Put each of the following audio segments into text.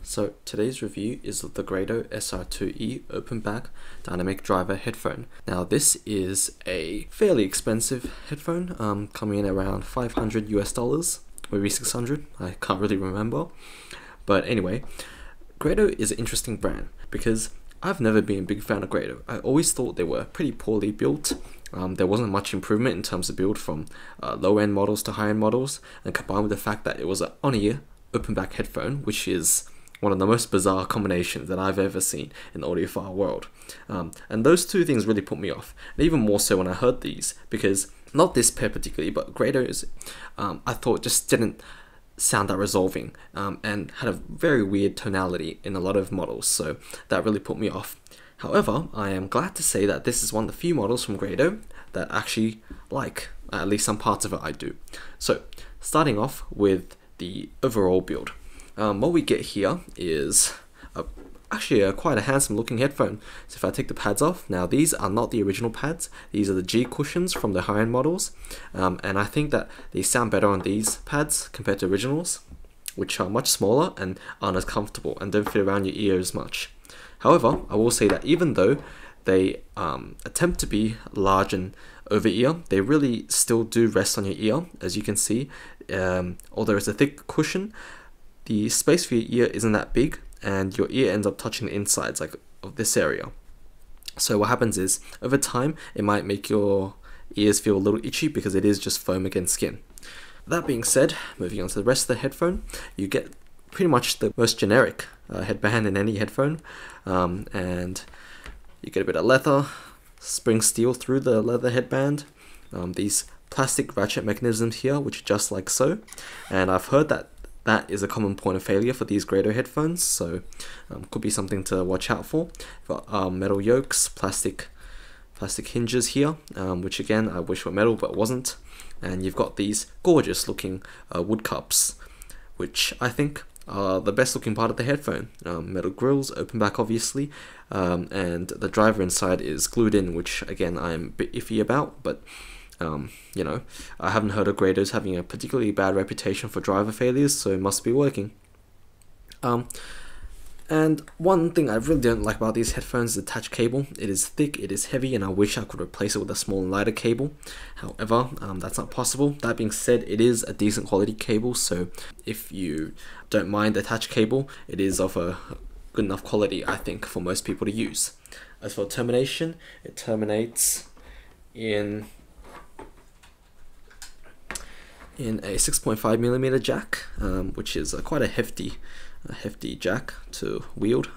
So today's review is the Grado SR2E open back dynamic driver headphone. Now this is a fairly expensive headphone, coming in around $500 US, maybe 600, I can't really remember. But anyway, Grado is an interesting brand because I've never been a big fan of Grado. I always thought they were pretty poorly built. There wasn't much improvement in terms of build from low-end models to high-end models, and combined with the fact that it was an on-ear open back headphone, which is one of the most bizarre combinations that I've ever seen in the audiophile world. And those two things really put me off, and even more so when I heard these, because not this pair particularly, but Grado's, I thought just didn't sound that resolving, and had a very weird tonality in a lot of models, so that really put me off. However, I am glad to say that this is one of the few models from Grado that I actually like, at least some parts of it I do. So, starting off with the overall build. What we get here is actually quite a handsome looking headphone. So if I take the pads off, now these are not the original pads, these are the G cushions from the high-end models, and I think that they sound better on these pads compared to originals, which are much smaller and aren't as comfortable and don't fit around your ear as much. However, I will say that even though they attempt to be large and over ear, they really still do rest on your ear. As you can see, although it's a thick cushion, the space for your ear isn't that big, and your ear ends up touching the insides of this area. So what happens is, over time, it might make your ears feel a little itchy because it is just foam against skin. That being said, moving on to the rest of the headphone, you get pretty much the most generic headband in any headphone, and you get a bit of leather, spring steel through the leather headband, these plastic ratchet mechanisms here, which are just like so, and I've heard that is a common point of failure for these Grado headphones, so could be something to watch out for. Got metal yokes, plastic hinges here, which again I wish were metal but wasn't, and you've got these gorgeous looking wood cups, which I think are the best looking part of the headphone. Metal grills, open back obviously, and the driver inside is glued in, which again I'm a bit iffy about, but you know, I haven't heard of Grados having a particularly bad reputation for driver failures, so it must be working. And one thing I really don't like about these headphones is the attached cable. It is thick, it is heavy, and I wish I could replace it with a small and lighter cable. However, that's not possible. That being said, it is a decent quality cable, so if you don't mind the attached cable, it is of a good enough quality, I think, for most people to use. As for termination, it terminates in a 6.5mm jack, which is quite a hefty jack to wield.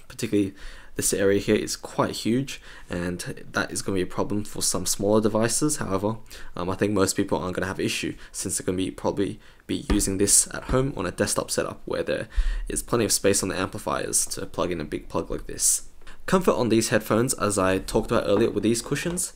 Particularly this area here is quite huge, and that is going to be a problem for some smaller devices. However, I think most people aren't going to have an issue, since they're going to probably be using this at home on a desktop setup where there is plenty of space on the amplifiers to plug in a big plug like this. Comfort on these headphones, as I talked about earlier with these cushions,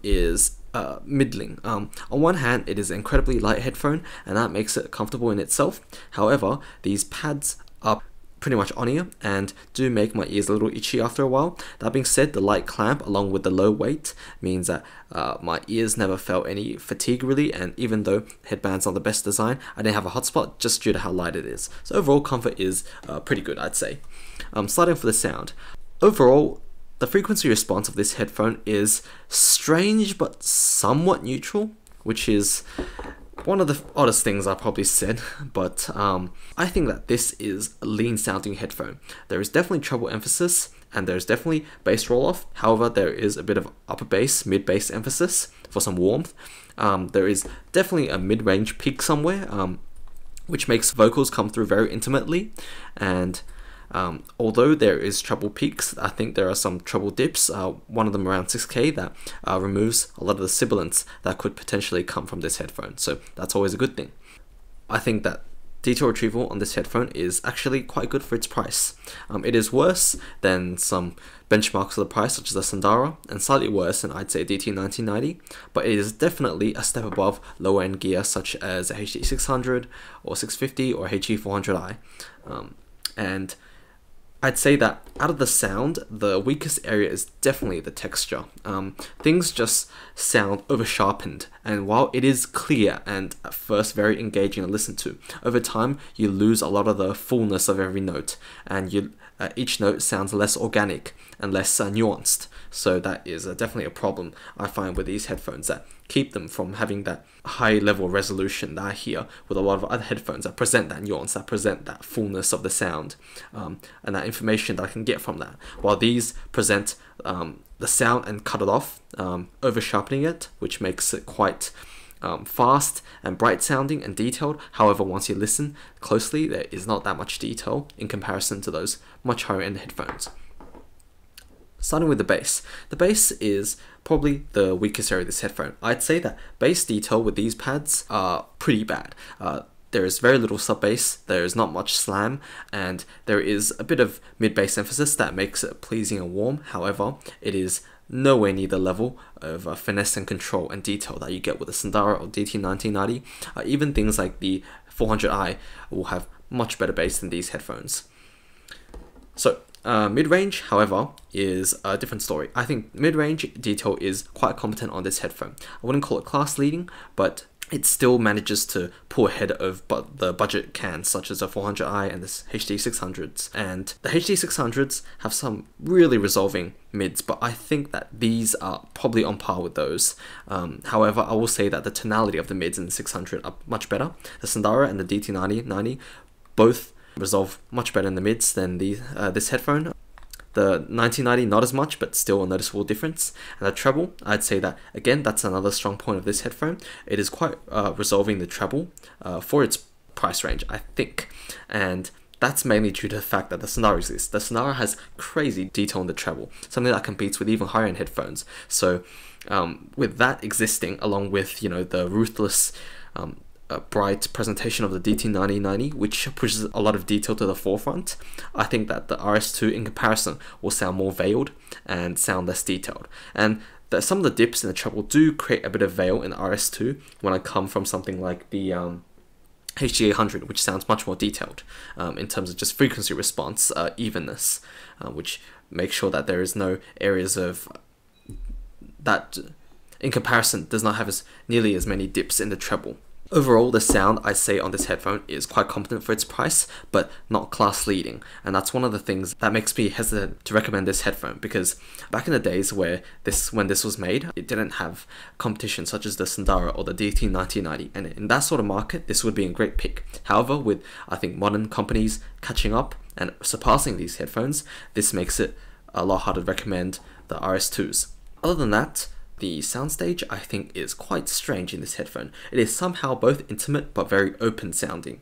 is middling. On one hand, it is an incredibly light headphone, and that makes it comfortable in itself. However, these pads are pretty much on ear and do make my ears a little itchy after a while. That being said, the light clamp along with the low weight means that my ears never felt any fatigue really, and even though headbands are the best design, I didn't have a hotspot just due to how light it is. So overall comfort is pretty good, I'd say. Starting for the sound. Overall, the frequency response of this headphone is strange but somewhat neutral, which is one of the oddest things I probably said, but I think that this is a lean sounding headphone. There is definitely treble emphasis, and there's definitely bass roll off. However, there is a bit of upper bass, mid bass emphasis for some warmth. There is definitely a mid-range peak somewhere, which makes vocals come through very intimately, and although there is treble peaks, I think there are some treble dips, one of them around 6K, that removes a lot of the sibilance that could potentially come from this headphone, so that's always a good thing. I think that detail retrieval on this headphone is actually quite good for its price. It is worse than some benchmarks of the price, such as the Sandara, and slightly worse than I'd say DT1990, but it is definitely a step above lower end gear such as a HD600 or 650 or HE400i, and I'd say that out of the sound, the weakest area is definitely the texture. Things just sound over sharpened, and while it is clear and at first very engaging to listen to, over time you lose a lot of the fullness of every note, and each note sounds less organic and less nuanced. So that is definitely a problem I find with these headphones, that keep them from having that high level resolution that I hear with a lot of other headphones that present that nuance, that present that fullness of the sound, and that information that I can get from that. While these present the sound and cut it off, over sharpening it, which makes it quite fast and bright sounding and detailed. However, once you listen closely, there is not that much detail in comparison to those much higher end headphones. Starting with the bass. The bass is probably the weakest area of this headphone. I'd say that bass detail with these pads are pretty bad. There is very little sub bass, there is not much slam, and there is a bit of mid bass emphasis that makes it pleasing and warm. However, it is nowhere near the level of finesse and control and detail that you get with the Sundara or DT1990. Even things like the 400i will have much better bass than these headphones. So, mid-range, however, is a different story. I think mid-range detail is quite competent on this headphone. I wouldn't call it class-leading, but it still manages to pull ahead of the budget cans such as the 400i and the HD600s. And the HD600s have some really resolving mids, but I think that these are probably on par with those. However, I will say that the tonality of the mids in the 600 are much better. The Sundara and the DT90 both resolve much better in the mids than this headphone. The 1990 not as much, but still a noticeable difference. And the treble, I'd say that again, that's another strong point of this headphone. It is quite resolving the treble for its price range, I think. And that's mainly due to the fact that the Sundara exists. The Sundara has crazy detail in the treble, something that competes with even higher end headphones. So with that existing, along with the ruthless bright presentation of the DT9090, which pushes a lot of detail to the forefront, I think that the RS2 in comparison will sound more veiled and sound less detailed. And some of the dips in the treble do create a bit of veil in the RS2 when I come from something like the HD800, which sounds much more detailed in terms of just frequency response, evenness, which makes sure that there is no areas of that, in comparison, does not have nearly as many dips in the treble. Overall, the sound, I'd say, on this headphone is quite competent for its price, but not class leading. And that's one of the things that makes me hesitant to recommend this headphone, because back in the days when this was made, it didn't have competition such as the Sundara or the DT1990. And in that sort of market, this would be a great pick. However, with, I think, modern companies catching up and surpassing these headphones, this makes it a lot harder to recommend the RS2s. Other than that, the Soundstage, I think, is quite strange in this headphone. It is somehow both intimate but very open sounding.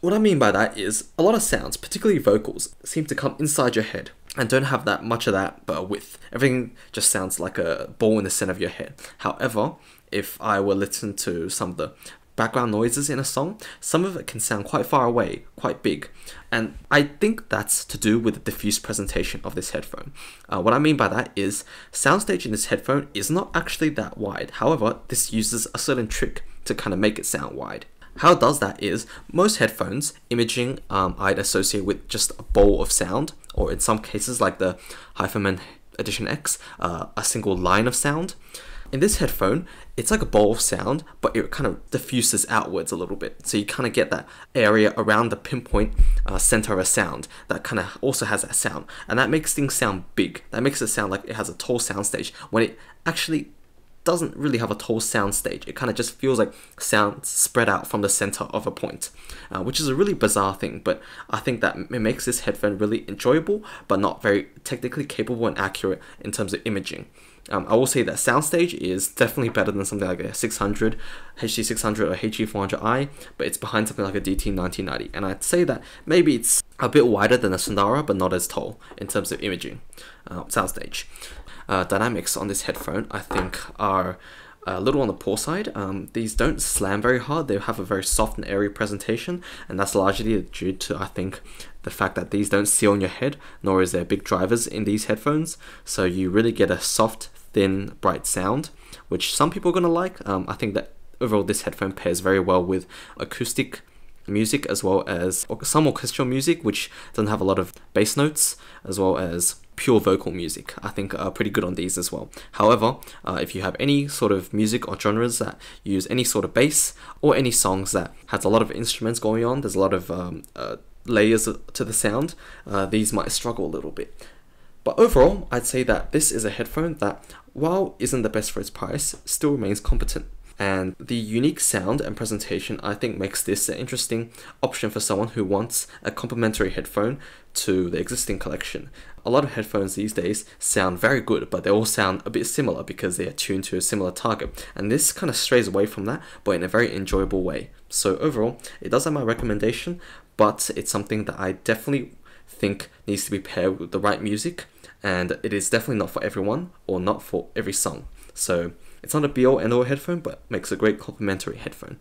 What I mean by that is, a lot of sounds, particularly vocals, seem to come inside your head and don't have that much of that but a width. Everything just sounds like a ball in the center of your head. However, if I were to listen to some of the background noises in a song, some of it can sound quite far away, quite big, and I think that's to do with the diffuse presentation of this headphone. What I mean by that is, Soundstage in this headphone is not actually that wide. However, this uses a certain trick to kind of make it sound wide. How it does that is, most headphones, imaging I'd associate with just a bowl of sound, or in some cases like the Headphone Edition X, a single line of sound. In this headphone, it's like a bowl of sound, but it kind of diffuses outwards a little bit. So you kind of get that area around the pinpoint center of a sound that kind of also has that sound. And that makes things sound big. That makes it sound like it has a tall soundstage, when it actually doesn't really have a tall soundstage. It kind of just feels like sound spread out from the center of a point, which is a really bizarre thing, but I think that it makes this headphone really enjoyable, but not very technically capable and accurate in terms of imaging. I will say that Soundstage is definitely better than something like a 600, HD600 or HD400i, but it's behind something like a DT1990, and I'd say that maybe it's a bit wider than a Sundara, but not as tall in terms of imaging. Soundstage. Dynamics on this headphone, I think, are a little on the poor side. These don't slam very hard. They have a very soft and airy presentation, and that's largely due to, I think, the fact that these don't seal on your head, nor is there big drivers in these headphones, so you really get a soft, thin, bright sound, which some people are going to like. I think that overall this headphone pairs very well with acoustic music, as well as some orchestral music which doesn't have a lot of bass notes, as well as pure vocal music. I think are pretty good on these as well. However, if you have any sort of music or genres that use any sort of bass, or any songs that has a lot of instruments going on, there's a lot of layers to the sound, these might struggle a little bit. But overall, I'd say that this is a headphone that, while isn't the best for its price, still remains competent. And the unique sound and presentation, I think, makes this an interesting option for someone who wants a complementary headphone to the existing collection. A lot of headphones these days sound very good, but they all sound a bit similar because they are tuned to a similar target. And this kind of strays away from that, but in a very enjoyable way. So overall, it does have my recommendation, but it's something that I definitely think needs to be paired with the right music, and it is definitely not for everyone, or not for every song. So it's not a be-all end-all headphone, but makes a great complementary headphone.